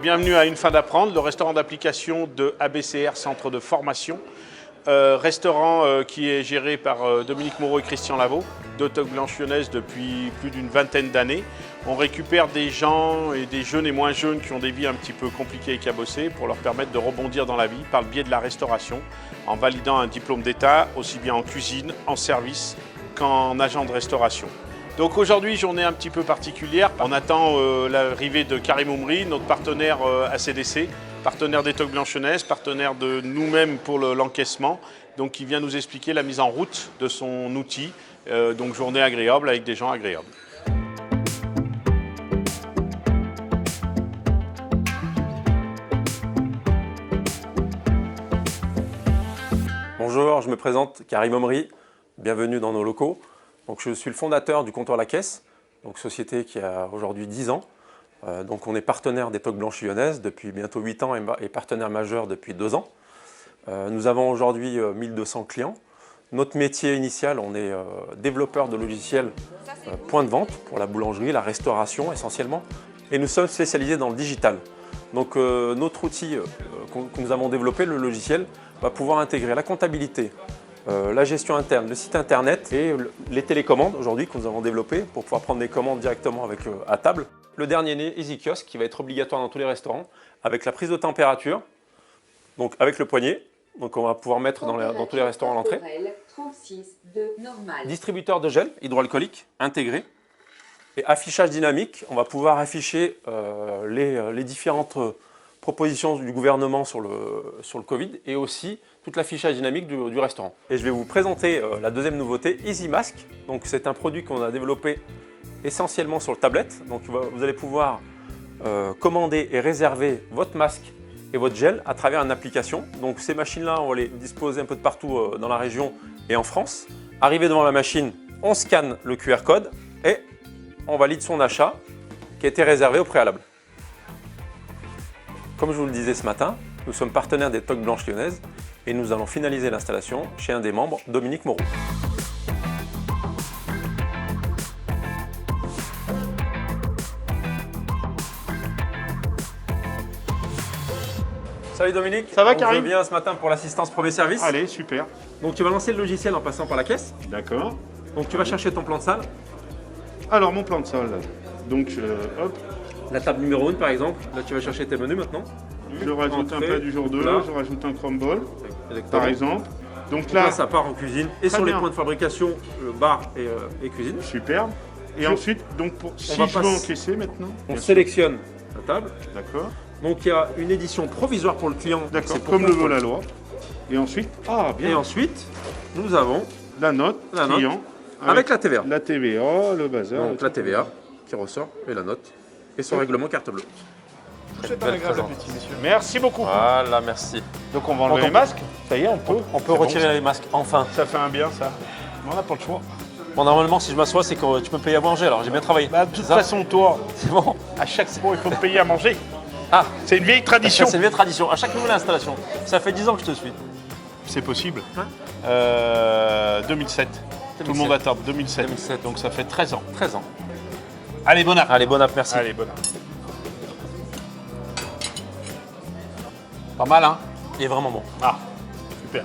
Bienvenue à Une fin d'apprendre, le restaurant d'application de ABCR, Centre de formation. Restaurant qui est géré par Dominique Moreau et Christian Lavaux, de Toques Blanches Lyonnaises depuis plus d'une vingtaine d'années. On récupère des gens et des jeunes et moins jeunes qui ont des vies un petit peu compliquées et cabossées pour leur permettre de rebondir dans la vie par le biais de la restauration, en validant un diplôme d'État, aussi bien en cuisine, en service qu'en agent de restauration. Donc aujourd'hui, journée un petit peu particulière. On attend l'arrivée de Karim Omri, notre partenaire ACDC, partenaire des Toques Blanches Lyonnaises, partenaire de nous-mêmes pour l'encaissement. Donc qui vient nous expliquer la mise en route de son outil. Donc journée agréable avec des gens agréables. Bonjour, je me présente Karim Omri, bienvenue dans nos locaux. Donc, je suis le fondateur du Comptoir La Caisse, donc société qui a aujourd'hui 10 ans. Donc on est partenaire des Toques Blanches Lyonnaises depuis bientôt 8 ans et partenaire majeur depuis 2 ans. Nous avons aujourd'hui 1200 clients. Notre métier initial, on est développeur de logiciels point de vente pour la boulangerie, la restauration essentiellement. Et nous sommes spécialisés dans le digital. Donc notre outil que nous avons développé, le logiciel, va pouvoir intégrer la comptabilité, la gestion interne, le site internet et les télécommandes aujourd'hui que nous avons développé pour pouvoir prendre des commandes directement à table. Le dernier né, Easy Kiosk, qui va être obligatoire dans tous les restaurants avec la prise de température, donc avec le poignet. Donc on va pouvoir mettre dans tous les restaurants à l'entrée. Distributeur de gel hydroalcoolique intégré. Et affichage dynamique, on va pouvoir afficher les différentes propositions du gouvernement sur le Covid et aussi toute l'affichage dynamique du restaurant. Et je vais vous présenter la deuxième nouveauté, Easy Mask. Donc c'est un produit qu'on a développé essentiellement sur le tablette. Donc vous allez pouvoir commander et réserver votre masque et votre gel à travers une application. Donc ces machines-là, on va les disposer un peu de partout dans la région et en France. Arrivé devant la machine, on scanne le QR code et on valide son achat qui a été réservé au préalable. Comme je vous le disais ce matin, nous sommes partenaires des Toques Blanches Lyonnaises et nous allons finaliser l'installation chez un des membres, Dominique Moreau. Salut Dominique. Ça va Karim? Je viens ce matin pour l'assistance premier service. Allez, super. Donc tu vas lancer le logiciel en passant par la caisse. D'accord. Donc tu vas chercher ton plan de salle. Alors mon plan de salle, donc hop. La table numéro 1 par exemple. Là tu vas chercher tes menus maintenant. Je rajoute un plat du jour 2, là. je rajoute un crumble, Exactement. par exemple. Donc Là, là, ça part en cuisine et Très sur les bien. points de fabrication, bar et cuisine. superbe. Et ensuite, donc si va je veux passer- encaisser maintenant. On bien sûr. sélectionne la table. D'accord. Donc il y a une édition provisoire pour le client. D'accord, C'est pour comme le veut contrôle. la loi. Et ensuite, Et ensuite, nous avons la note, la note client, avec la TVA. la TVA, le bazar. Donc la TVA qui ressort et la note et son règlement carte bleue. C'est un agréable appétit, messieurs. Merci beaucoup. Voilà, merci. Donc on va enlever les masques. Ça y est, on peut. On peut retirer les masques enfin. Ça fait un bien, ça. On n'a pas le choix. Bon, normalement, si je m'assois, c'est que tu peux payer à manger. Alors j'ai bien travaillé. Bah, de toute C'est ça façon, toi, C'est bon. à chaque fois, il faut me payer à manger. Ah, C'est une vieille tradition. c'est une vieille tradition. À chaque nouvelle installation. Ça fait 10 ans que je te suis. C'est possible. Ouais. 2007. Tout le monde attend. 2007. 2007. Donc ça fait 13 ans. 13 ans. Allez, bon app. Allez, bon app, merci. Allez, bon app. Pas mal, hein? Il est vraiment bon. Ah, super.